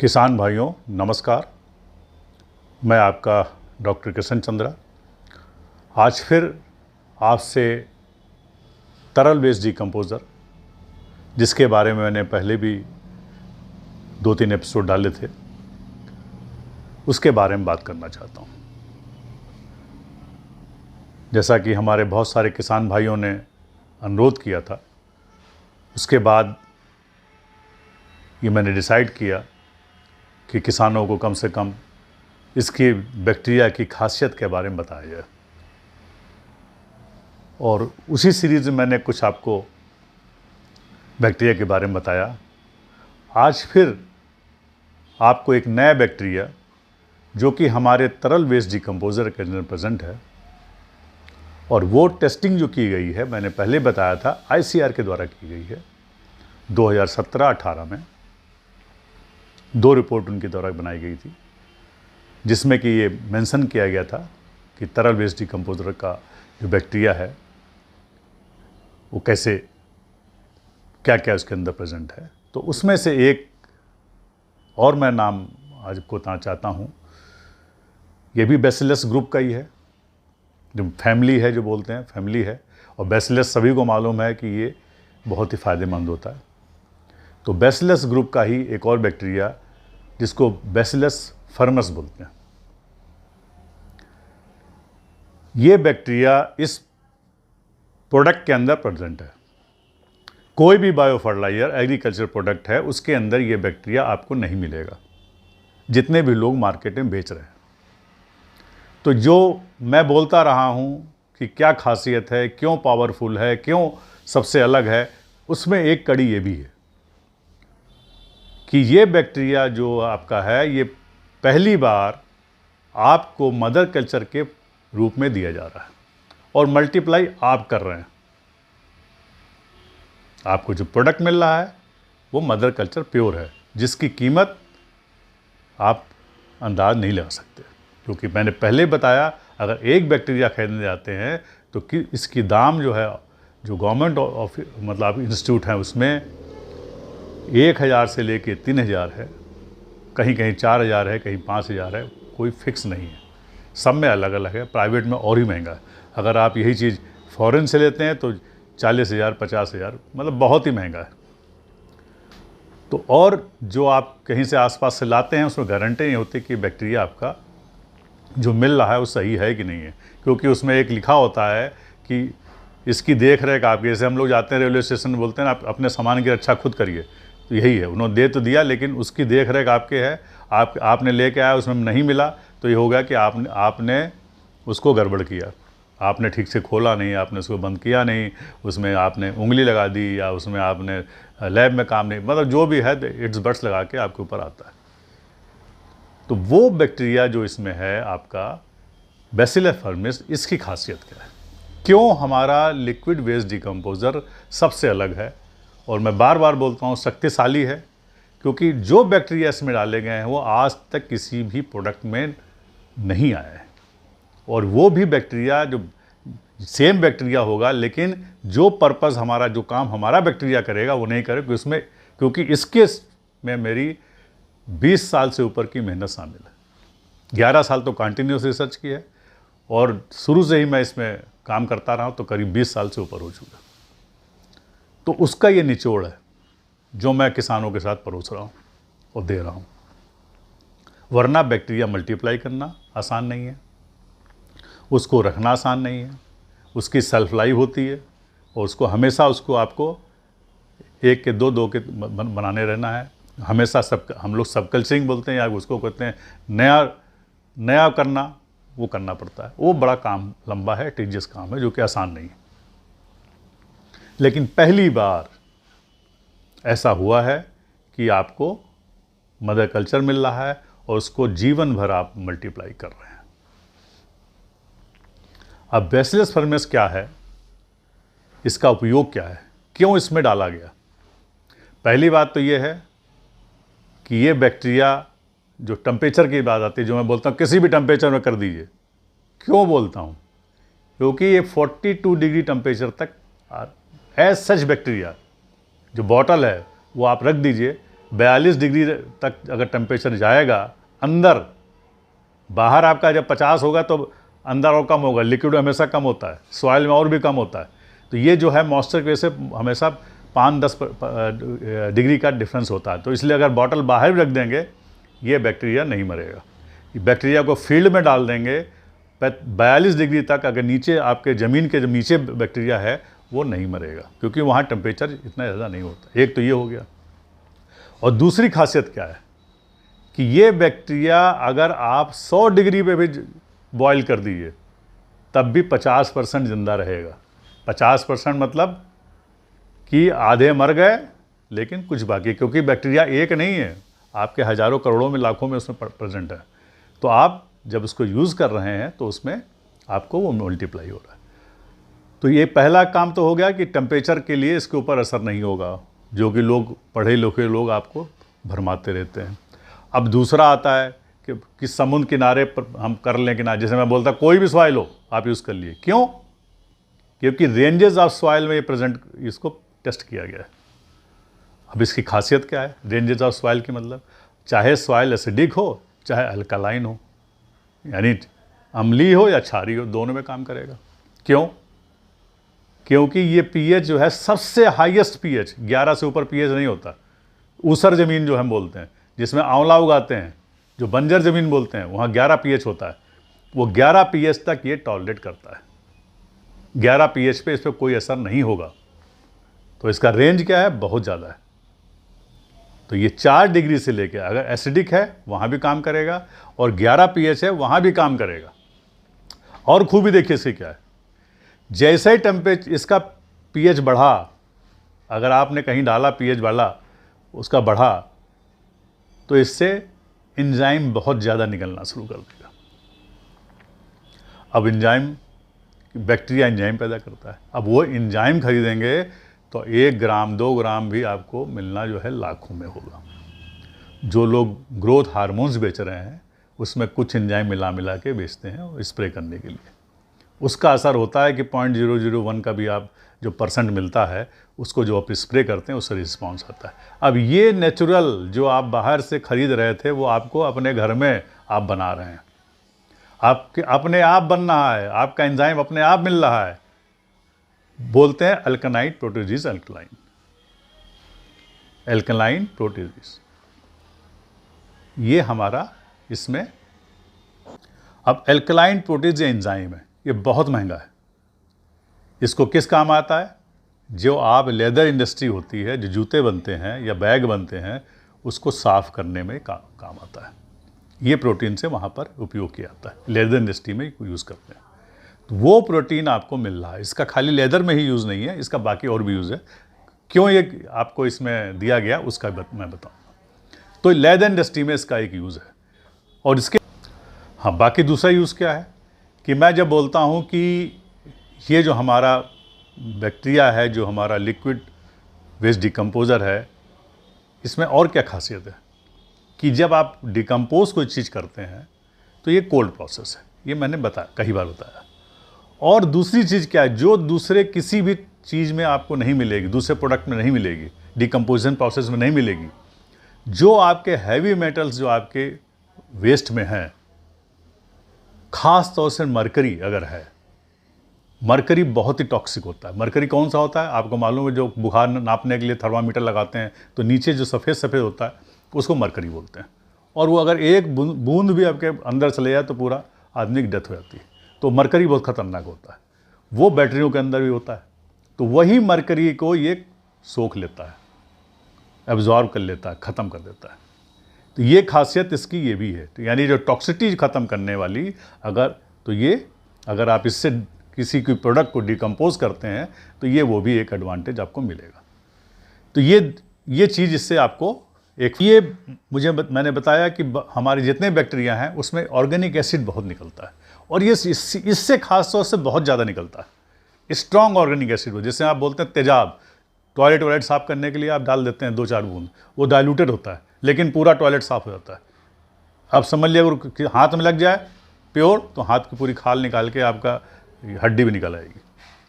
किसान भाइयों नमस्कार। मैं आपका डॉक्टर कृष्ण चंद्रा आज फिर आपसे तरल वेस्ट डिकम्पोज़र, जिसके बारे में मैंने पहले भी 2-3 एपिसोड डाले थे, उसके बारे में बात करना चाहता हूँ। जैसा कि हमारे बहुत सारे किसान भाइयों ने अनुरोध किया था, उसके बाद ये मैंने डिसाइड किया कि किसानों को कम से कम इसकी बैक्टीरिया की खासियत के बारे में बताया जाए। और उसी सीरीज़ में मैंने कुछ आपको बैक्टीरिया के बारे में बताया। आज फिर आपको एक नया बैक्टीरिया जो कि हमारे तरल वेस्ट डिकम्पोज़र के अंदर प्रेजेंट है, और वो टेस्टिंग जो की गई है, मैंने पहले बताया था ICAR के द्वारा की गई है 2017-18 में। 2 रिपोर्ट उनके द्वारा बनाई गई थी, जिसमें कि ये मेंशन किया गया था कि तरल वेस्ट डिकम्पोज़र का जो बैक्टीरिया है वो कैसे, क्या क्या उसके अंदर प्रेजेंट है। तो उसमें से एक और मैं नाम आज को बताना चाहता हूँ। ये भी बैसिलस ग्रुप का ही है, जो फैमिली है, जो बोलते हैं फैमिली है। और बैसिलस सभी को मालूम है कि ये बहुत ही फ़ायदेमंद होता है। तो बैसिलस ग्रुप का ही एक और बैक्टीरिया, जिसको बैसिलस फर्मस बोलते हैं, ये बैक्टीरिया इस प्रोडक्ट के अंदर प्रेजेंट है। कोई भी बायो फर्टिलाइजर एग्रीकल्चर प्रोडक्ट है, उसके अंदर ये बैक्टीरिया आपको नहीं मिलेगा, जितने भी लोग मार्केट में बेच रहे हैं। तो जो मैं बोलता रहा हूँ कि क्या खासियत है, क्यों पावरफुल है, क्यों सबसे अलग है, उसमें एक कड़ी ये भी है कि ये बैक्टीरिया जो आपका है, ये पहली बार आपको मदर कल्चर के रूप में दिया जा रहा है और मल्टीप्लाई आप कर रहे हैं। आपको जो प्रोडक्ट मिल रहा है वो मदर कल्चर प्योर है, जिसकी कीमत आप अंदाज नहीं लगा सकते। क्योंकि मैंने पहले बताया, अगर एक बैक्टीरिया खरीदने जाते हैं तो इसकी दाम जो है, जो गवर्नमेंट मतलब इंस्टीट्यूट है, उसमें 1000 से लेके 3000 है, कहीं कहीं 4000 है, कहीं 5000 है, कोई फिक्स नहीं है। सब में अलग अलग है। प्राइवेट में और ही महंगा है। अगर आप यही चीज़ फॉरेन से लेते हैं तो 40,000 50,000, मतलब बहुत ही महंगा है। तो और जो आप कहीं से आसपास से लाते हैं, उसमें गारंटी नहीं होती कि बैक्टीरिया आपका जो मिल रहा है वो सही है कि नहीं है। क्योंकि उसमें एक लिखा होता है कि इसकी देख रेख आपकी, जैसे हम लोग जाते हैं रेलवे स्टेशन में, बोलते हैं आप अपने सामान की रक्षा खुद करिए, तो यही है। उन्होंने दे तो दिया, लेकिन उसकी देख रेख आपके है। आपने लेके आया, उसमें नहीं मिला, तो ये होगा कि आपने उसको गड़बड़ किया, आपने ठीक से खोला नहीं, आपने उसको बंद किया नहीं, उसमें आपने उंगली लगा दी, या उसमें आपने लैब में काम नहीं, मतलब जो भी है इट्स बट्स लगा के आपके ऊपर आता है। तो वो बैक्टीरिया जो इसमें है आपका बैसिलस फर्मिस, इसकी खासियत क्या है, क्यों हमारा लिक्विड वेस्ट डिकम्पोज़र सबसे अलग है। और मैं बार बार बोलता हूँ शक्तिशाली है, क्योंकि जो बैक्टीरिया इसमें डाले गए हैं वो आज तक किसी भी प्रोडक्ट में नहीं आया है। और वो भी बैक्टीरिया जो सेम बैक्टीरिया होगा, लेकिन जो पर्पस हमारा, जो काम हमारा बैक्टीरिया करेगा वो नहीं करे, क्योंकि इसके में मेरी 20 साल से ऊपर की मेहनत शामिल है। 11 साल तो कंटिन्यूस रिसर्च की है, और शुरू से ही मैं इसमें काम करता रहा हूँ, तो करीब 20 साल से ऊपर हो चुका। तो उसका ये निचोड़ है जो मैं किसानों के साथ परोस रहा हूँ और दे रहा हूँ। वरना बैक्टीरिया मल्टीप्लाई करना आसान नहीं है, उसको रखना आसान नहीं है, उसकी सेल्फ लाइफ होती है, और उसको हमेशा आपको 1 के 2 के बनाने रहना है हमेशा। हम लोग सब कल्चरिंग बोलते हैं, या उसको कहते हैं नया करना, वो करना पड़ता है। वो बड़ा काम, लंबा है, टीजियस काम है, जो कि आसान नहीं है। लेकिन पहली बार ऐसा हुआ है कि आपको मदर कल्चर मिल रहा है, और उसको जीवन भर आप मल्टीप्लाई कर रहे हैं। अब बैसिलस फर्मिस क्या है, इसका उपयोग क्या है, क्यों इसमें डाला गया। पहली बात तो ये है कि ये बैक्टीरिया, जो टेम्परेचर की बात आती है, जो मैं बोलता हूँ किसी भी टेम्परेचर में कर दीजिए। क्यों बोलता हूँ, क्योंकि ये 42 डिग्री टेम्परेचर तक एज सच बैक्टीरिया, जो बॉटल है वो आप रख दीजिए, 42 डिग्री तक अगर टेम्परेचर जाएगा अंदर, बाहर आपका जब 50 होगा तो अंदर और कम होगा, लिक्विड हमेशा कम होता है, सॉइल में और भी कम होता है। तो ये जो है मॉइस्चर की वजह से हमेशा 5-10 डिग्री का डिफरेंस होता है। तो इसलिए अगर बॉटल बाहर भी रख देंगे ये बैक्टीरिया नहीं मरेगा। बैक्टीरिया को फील्ड में डाल देंगे 42 डिग्री तक, अगर नीचे आपके ज़मीन के जब नीचे बैक्टीरिया है वो नहीं मरेगा, क्योंकि वहाँ टेम्परेचर इतना ज़्यादा नहीं होता। एक तो ये हो गया। और दूसरी खासियत क्या है कि ये बैक्टीरिया अगर आप 100 डिग्री पे भी बॉयल कर दीजिए तब भी 50% ज़िंदा रहेगा। 50% मतलब कि आधे मर गए लेकिन कुछ बाकी, क्योंकि बैक्टीरिया एक नहीं है, आपके हज़ारों करोड़ों में लाखों में उसमें प्रेजेंट है। तो आप जब उसको यूज़ कर रहे हैं तो उसमें आपको वो मल्टीप्लाई हो रहा है। तो ये पहला काम तो हो गया कि टेम्परेचर के लिए इसके ऊपर असर नहीं होगा, जो कि लोग पढ़े लिखे लोग आपको भरमाते रहते हैं। अब दूसरा आता है कि समुद्र किनारे पर हम कर लें कि ना, जैसे मैं बोलता कोई भी सॉइल हो आप यूज़ कर लिए। क्यों? क्योंकि रेंजेस ऑफ सॉइल में ये प्रेजेंट, इसको टेस्ट किया गया है। अब इसकी खासियत क्या है रेंजेस ऑफ सॉइल की? मतलब चाहे सॉइल एसिडिक हो चाहे अल्कलाइन हो, यानी अम्लीय हो या क्षारीय हो, दोनों में काम करेगा। क्यों? क्योंकि ये पीएच जो है सबसे हाईएस्ट पीएच, 11 से ऊपर पीएच नहीं होता। ऊसर ज़मीन जो हम बोलते हैं, जिसमें आंवला उगाते हैं, जो बंजर ज़मीन बोलते हैं, वहाँ 11 पीएच होता है। वो 11 पीएच तक ये टॉलरेट करता है। 11 पीएच पे इस पर कोई असर नहीं होगा। तो इसका रेंज क्या है? बहुत ज़्यादा है। तो ये 4 डिग्री से लेकर, अगर एसिडिक है वहाँ भी काम करेगा, और 11 पीएच है वहाँ भी काम करेगा। और खूबी देखिए इसकी क्या है, जैसे ही टेम्परेचर इसका पीएच बढ़ा, अगर आपने कहीं डाला पीएच बढ़ा, उसका बढ़ा, तो इससे एंजाइम बहुत ज़्यादा निकलना शुरू कर देगा। अब एंजाइम, बैक्टीरिया एंजाइम पैदा करता है। अब वो एंजाइम खरीदेंगे तो 1 ग्राम 2 ग्राम भी आपको मिलना जो है लाखों में होगा। जो लोग ग्रोथ हार्मोन्स बेच रहे हैं उसमें कुछ एंजाइम मिला मिला के बेचते हैं स्प्रे करने के लिए। उसका असर होता है कि 0.001 का भी आप जो परसेंट मिलता है उसको जो आप स्प्रे करते हैं उससे रिस्पॉन्स आता है। अब ये नेचुरल जो आप बाहर से खरीद रहे थे वो आपको अपने घर में आप बना रहे हैं, आपके अपने आप बन रहा है, आपका एंजाइम अपने आप मिल रहा है। बोलते हैं अल्कनाइट प्रोटीजीज अल्कलाइन, एल्कलाइन प्रोटीजीज, ये हमारा इसमें। अब एल्कलाइन प्रोटीज एंजाइम है, ये बहुत महंगा है। इसको किस काम आता है? जो आप लेदर इंडस्ट्री होती है, जो जूते बनते हैं या बैग बनते हैं, उसको साफ़ करने में काम आता है। ये प्रोटीन से वहाँ पर उपयोग किया जाता है, लेदर इंडस्ट्री में यूज़ करते हैं। तो वो प्रोटीन आपको मिल रहा है। इसका खाली लेदर में ही यूज़ नहीं है, इसका बाकी और भी यूज़ है। क्यों ये आपको इसमें दिया गया उसका मैं बताऊँगा। तो लेदर इंडस्ट्री में इसका एक यूज़ है। और इसके हाँ, बाकी दूसरा यूज़ क्या है कि मैं जब बोलता हूँ कि ये जो हमारा बैक्टीरिया है, जो हमारा लिक्विड वेस्ट डिकम्पोज़र है, इसमें और क्या खासियत है कि जब आप डिकम्पोज कोई चीज़ करते हैं तो ये कोल्ड प्रोसेस है। ये मैंने बताया, कई बार बताया। और दूसरी चीज़ क्या है जो दूसरे किसी भी चीज़ में आपको नहीं मिलेगी, दूसरे प्रोडक्ट में नहीं मिलेगी, डिकम्पोजिशन प्रोसेस में नहीं मिलेगी, जो आपके हैवी मेटल्स जो आपके वेस्ट में हैं, ख़ास तौर से मरकरी अगर है, मरकरी बहुत ही टॉक्सिक होता है। मरकरी कौन सा होता है आपको मालूम है? जो बुखार नापने के लिए थर्मामीटर लगाते हैं तो नीचे जो सफ़ेद सफ़ेद होता है उसको मरकरी बोलते हैं। और वो अगर एक बूंद भी आपके अंदर चले जाए तो पूरा आदमी की डेथ हो जाती है। तो मरकरी बहुत ख़तरनाक होता है, वो बैटरियों के अंदर भी होता है। तो वही मरकरी को ये सोख लेता है, एब्जॉर्ब कर लेता है, ख़त्म कर देता है। तो ये खासियत इसकी ये भी है। तो यानी जो टॉक्सिटी ख़त्म करने वाली अगर आप इससे किसी की प्रोडक्ट को डिकम्पोज करते हैं तो ये वो भी एक एडवांटेज आपको मिलेगा। तो ये चीज़ इससे आपको ये मैंने बताया कि हमारे जितने बैक्टीरिया हैं उसमें ऑर्गेनिक एसिड बहुत निकलता है, और ये इससे खास तौर से बहुत ज़्यादा निकलता है। स्ट्रॉन्ग ऑर्गेनिक एसिड, जैसे आप बोलते हैं तेजाब, टॉयलेट साफ़ करने के लिए आप डाल देते हैं 2-4 बूंद, वो डाइल्यूटेड होता है लेकिन पूरा टॉयलेट साफ़ हो जाता है। आप समझ लिया अगर हाथ में लग जाए प्योर तो हाथ की पूरी खाल निकाल के आपका हड्डी भी निकल आएगी।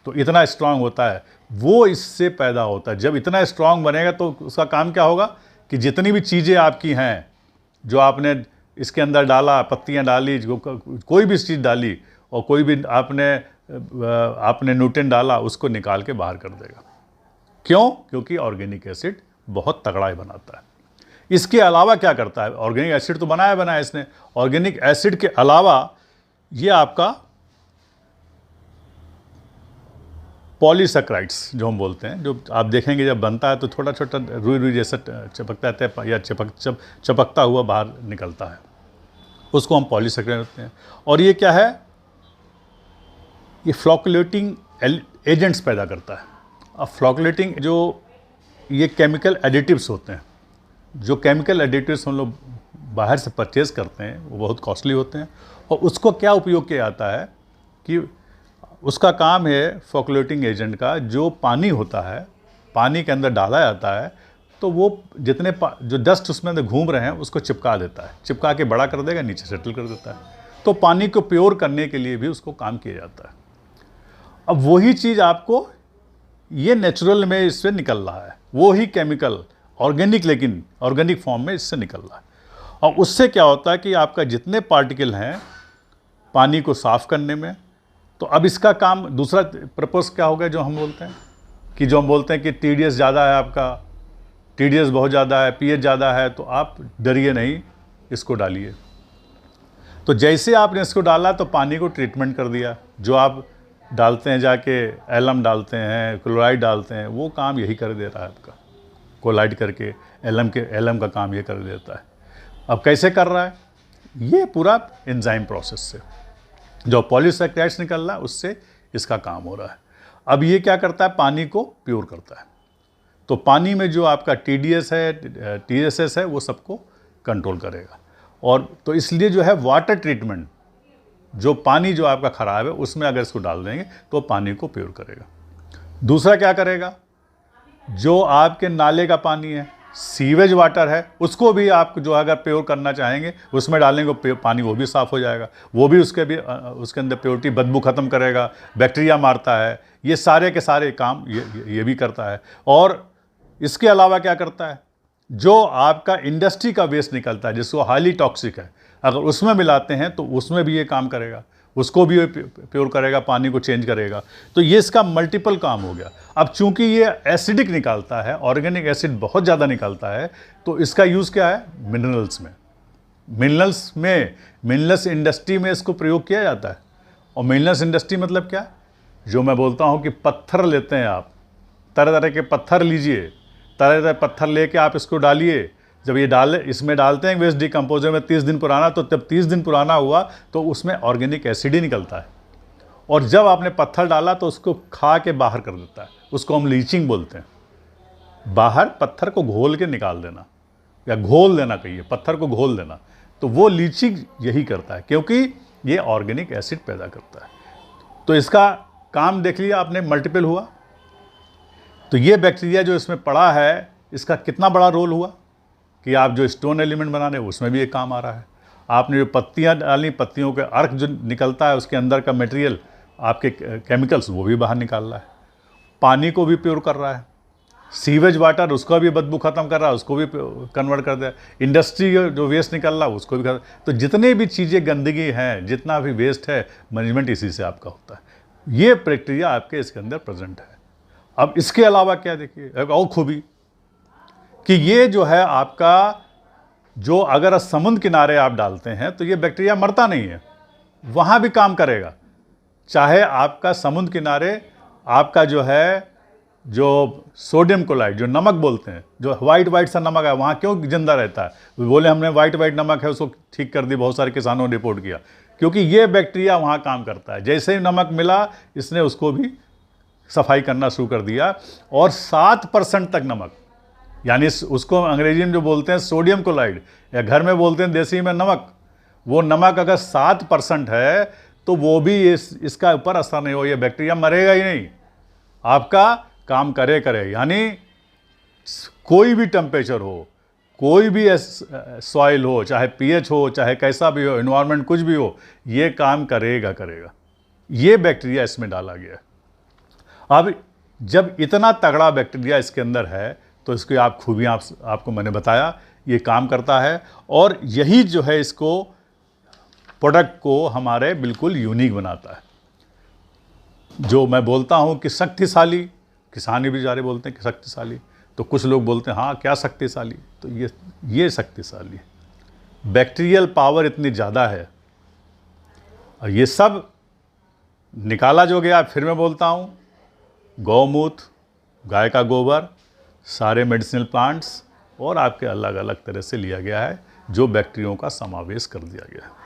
तो इतना स्ट्रांग होता है वो, इससे पैदा होता है। जब इतना स्ट्रांग बनेगा तो उसका काम क्या होगा कि जितनी भी चीज़ें आपकी हैं जो आपने इसके अंदर डाला, पत्तियां डाली, कोई भी चीज़ डाली और कोई भी आपने न्यूट्रिएंट डाला, उसको निकाल के बाहर कर देगा। क्यों? क्योंकि ऑर्गेनिक एसिड बहुत तगड़ा ही बनाता है। इसके अलावा क्या करता है? ऑर्गेनिक एसिड तो बनाया इसने, ऑर्गेनिक एसिड के अलावा ये आपका पॉलीसैकेराइड्स जो हम बोलते हैं, जो आप देखेंगे जब बनता है तो थोड़ा छोटा रुई रुई जैसा चपकता है या चपकता हुआ बाहर निकलता है, उसको हम पॉलीसैकेराइड कहते हैं। और ये क्या है? ये फ्लॉकुलेटिंग एजेंट्स पैदा करता है। अब फ्लॉकुलेटिंग जो ये केमिकल एडिटिव्स होते हैं, जो केमिकल एडिटिव्स हम लोग बाहर से परचेज करते हैं, वो बहुत कॉस्टली होते हैं। और उसको क्या उपयोग किया जाता है कि उसका काम है फ्लॉकुलेटिंग एजेंट का, जो पानी होता है, पानी के अंदर डाला जाता है तो वो जितने जो डस्ट उसमें अंदर घूम रहे हैं उसको चिपका देता है, चिपका के बड़ा कर देगा, नीचे सेटल कर देता है। तो पानी को प्योर करने के लिए भी उसको काम किया जाता है। अब वही चीज़ आपको ये नेचुरल में इससे निकल रहा है, वो ही केमिकल ऑर्गेनिक, लेकिन ऑर्गेनिक फॉर्म में इससे निकल रहा है। और उससे क्या होता है कि आपका जितने पार्टिकल हैं पानी को साफ़ करने में, तो अब इसका काम दूसरा पर्पस क्या होगा जो हम बोलते हैं कि कि TDS ज़्यादा है, आपका TDS बहुत ज़्यादा है, pH ज़्यादा है, तो आप डरिए नहीं, इसको डालिए। तो जैसे आपने इसको डाला तो पानी को ट्रीटमेंट कर दिया। जो आप डालते हैं जाके एलम डालते हैं, क्लोराइड डालते हैं, वो काम यही कर दे रहा है आपका, कोलाइड करके एलम का काम ये कर देता है। अब कैसे कर रहा है? ये पूरा एंजाइम प्रोसेस से जो पॉलीसैकेराइड्स निकल रहा है उससे इसका काम हो रहा है। अब ये क्या करता है? पानी को प्योर करता है। तो पानी में जो आपका TDS है, TSS है, वो सबको कंट्रोल करेगा। और तो इसलिए जो है वाटर ट्रीटमेंट, जो पानी जो आपका ख़राब है उसमें अगर इसको डाल देंगे तो पानी को प्योर करेगा। दूसरा क्या करेगा? जो आपके नाले का पानी है, सीवेज वाटर है, उसको भी आप जो अगर प्योर करना चाहेंगे उसमें डालेंगे पानी, वो भी साफ़ हो जाएगा। वो भी उसके अंदर प्योरिटी, बदबू ख़त्म करेगा, बैक्टीरिया मारता है, ये सारे के सारे काम ये भी करता है। और इसके अलावा क्या करता है? जो आपका इंडस्ट्री का वेस्ट निकलता है जिसको हाईली टॉक्सिक है, अगर उसमें मिलाते हैं तो उसमें भी ये काम करेगा, उसको भी प्योर करेगा, पानी को चेंज करेगा। तो ये इसका मल्टीपल काम हो गया। अब चूंकि ये एसिडिक निकालता है, ऑर्गेनिक एसिड बहुत ज़्यादा निकालता है, तो इसका यूज़ क्या है? मिनरल्स में मिनरल्स इंडस्ट्री में इसको प्रयोग किया जाता है। और मिनरल्स इंडस्ट्री मतलब क्या? जो मैं बोलता हूँ कि पत्थर लेते हैं आप, तरह तरह के पत्थर लीजिए, तरह तरह पत्थर लेके आप इसको डालिए। जब ये इसमें डालते हैं वेस्ट डिकम्पोजर में 30 दिन पुराना, तो जब 30 दिन पुराना हुआ तो उसमें ऑर्गेनिक एसिड ही निकलता है। और जब आपने पत्थर डाला तो उसको खा के बाहर कर देता है, उसको हम लीचिंग बोलते हैं। बाहर पत्थर को घोल के निकाल देना, या घोल देना कहिए, पत्थर को घोल देना, तो वो लीचिंग यही करता है, क्योंकि ये ऑर्गेनिक एसिड पैदा करता है। तो इसका काम देख लिया आपने, मल्टीपल हुआ। तो ये बैक्टीरिया जो इसमें पड़ा है, इसका कितना बड़ा रोल हुआ कि आप जो स्टोन एलिमेंट बना रहे हैं उसमें भी एक काम आ रहा है। आपने जो पत्तियां डाली, पत्तियों के अर्क जो निकलता है, उसके अंदर का मटेरियल, आपके केमिकल्स, वो भी बाहर निकाल रहा है। पानी को भी प्योर कर रहा है। सीवेज वाटर, उसका भी बदबू ख़त्म कर रहा है, उसको भी कन्वर्ट कर दिया। इंडस्ट्री जो वेस्ट निकल रहा है उसको भी कर। तो जितने भी चीज़ें गंदगी हैं, जितना भी वेस्ट है, मैनेजमेंट इसी से आपका होता है। ये बैक्टीरिया आपके इसके अंदर प्रेजेंट है। अब इसके अलावा क्या देखिए, एक और खूबी कि ये जो है आपका, जो अगर समुद्र किनारे आप डालते हैं तो ये बैक्टीरिया मरता नहीं है, वहाँ भी काम करेगा। चाहे आपका समुद्र किनारे आपका जो है, जो सोडियम क्लोराइड, जो नमक बोलते हैं, जो वाइट सा नमक है, वहाँ क्यों जिंदा रहता है? बोले हमने वाइट नमक है, उसको ठीक कर दी, बहुत सारे किसानों ने रिपोर्ट किया, क्योंकि ये बैक्टीरिया वहाँ काम करता है। जैसे ही नमक मिला, इसने उसको भी सफाई करना शुरू कर दिया। और 7% तक नमक, यानी उसको अंग्रेजी में जो बोलते हैं सोडियम क्लोराइड, या घर में बोलते हैं देसी में नमक, वो नमक अगर 7% है तो वो भी इसका ऊपर असर नहीं हो, ये बैक्टीरिया मरेगा ही नहीं, आपका काम करे। यानी कोई भी टेम्परेचर हो, कोई भी सॉइल हो, चाहे pH हो, चाहे कैसा भी हो, एनवायरनमेंट कुछ भी हो, ये काम करेगा। ये बैक्टीरिया इसमें डाला गया है। अब जब इतना तगड़ा बैक्टीरिया इसके अंदर है, तो इसकी आप खूबियाँ आपको मैंने बताया, ये काम करता है और यही जो है इसको प्रोडक्ट को हमारे बिल्कुल यूनिक बनाता है। जो मैं बोलता हूँ कि शक्तिशाली, किसान भी बेचारे बोलते हैं कि शक्तिशाली, तो कुछ लोग बोलते हैं हाँ क्या शक्तिशाली, तो ये शक्तिशाली है। बैक्टीरियल पावर इतनी ज़्यादा है और ये सब निकाला जो गया, फिर मैं बोलता हूँ, गौमूत्र, गाय का गोबर, सारे मेडिसिनल प्लांट्स और आपके अलग अलग तरह से लिया गया है, जो बैक्टीरियों का समावेश कर दिया गया है।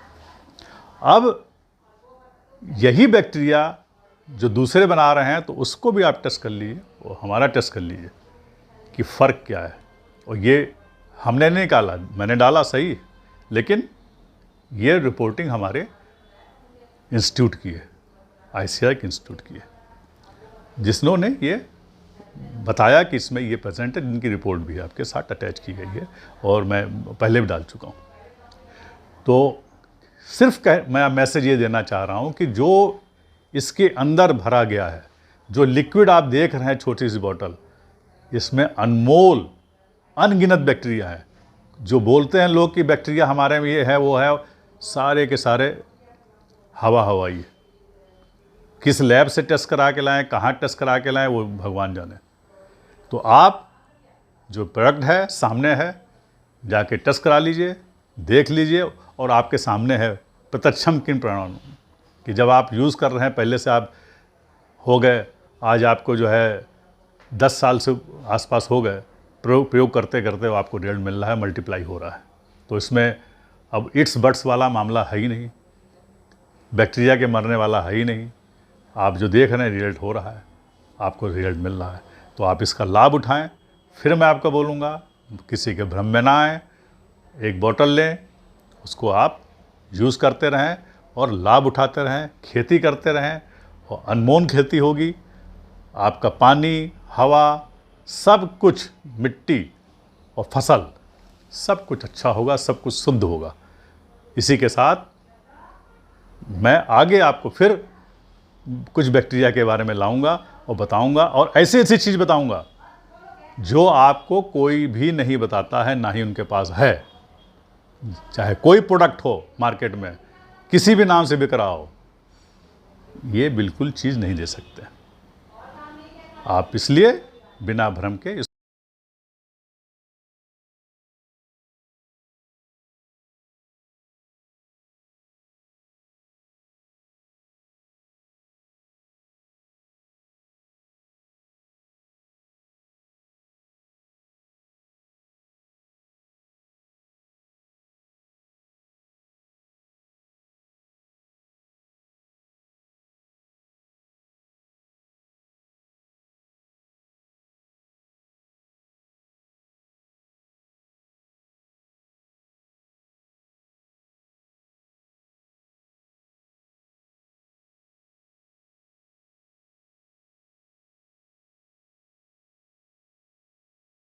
अब यही बैक्टीरिया जो दूसरे बना रहे हैं, तो उसको भी आप टेस्ट कर लीजिए और हमारा टेस्ट कर लीजिए कि फ़र्क क्या है। और ये हमने नहीं निकाला, मैंने डाला सही, लेकिन ये रिपोर्टिंग हमारे इंस्टीट्यूट की है, ICAR के इंस्टीट्यूट की है, जिन्होंने ये बताया कि इसमें ये प्रेजेंट है, जिनकी रिपोर्ट भी आपके साथ अटैच की गई है और मैं पहले भी डाल चुका हूँ। तो सिर्फ मैं मैसेज ये देना चाह रहा हूँ कि जो इसके अंदर भरा गया है, जो लिक्विड आप देख रहे हैं, छोटी सी बॉटल, इसमें अनमोल अनगिनत बैक्टीरिया है। जो बोलते हैं लोग कि बैक्टीरिया हमारे में ये है वो है, सारे के सारे हवाई है। किस लैब से टेस्ट करा के लाएं, कहाँ टेस्ट करा के लाएं, वो भगवान जाने। तो आप जो प्रोडक्ट है सामने है, जाके टेस्ट करा लीजिए, देख लीजिए और आपके सामने है प्रत्यक्षम किन प्रमाण कि जब आप यूज़ कर रहे हैं, पहले से आप हो गए, आज आपको जो है 10 साल से आसपास हो गए प्रयोग करते करते, आपको रिजल्ट मिल रहा है, मल्टीप्लाई हो रहा है। तो इसमें अब इट्स बट्स वाला मामला है ही नहीं, बैक्टीरिया के मरने वाला है ही नहीं। आप जो देख रहे हैं रिजल्ट हो रहा है, आपको रिजल्ट मिल रहा है, तो आप इसका लाभ उठाएं। फिर मैं आपको बोलूँगा, किसी के भ्रम में ना आए, एक बोतल लें, उसको आप यूज़ करते रहें और लाभ उठाते रहें, खेती करते रहें और अनमोल खेती होगी। आपका पानी, हवा, सब कुछ, मिट्टी और फसल, सब कुछ अच्छा होगा, सब कुछ शुद्ध होगा। इसी के साथ मैं आगे आपको फिर कुछ बैक्टीरिया के बारे में लाऊंगा और बताऊंगा, और ऐसी ऐसी चीज़ बताऊंगा जो आपको कोई भी नहीं बताता है, ना ही उनके पास है। चाहे कोई प्रोडक्ट हो मार्केट में, किसी भी नाम से बिक रहा हो, ये बिल्कुल चीज़ नहीं दे सकते आप। इसलिए बिना भ्रम के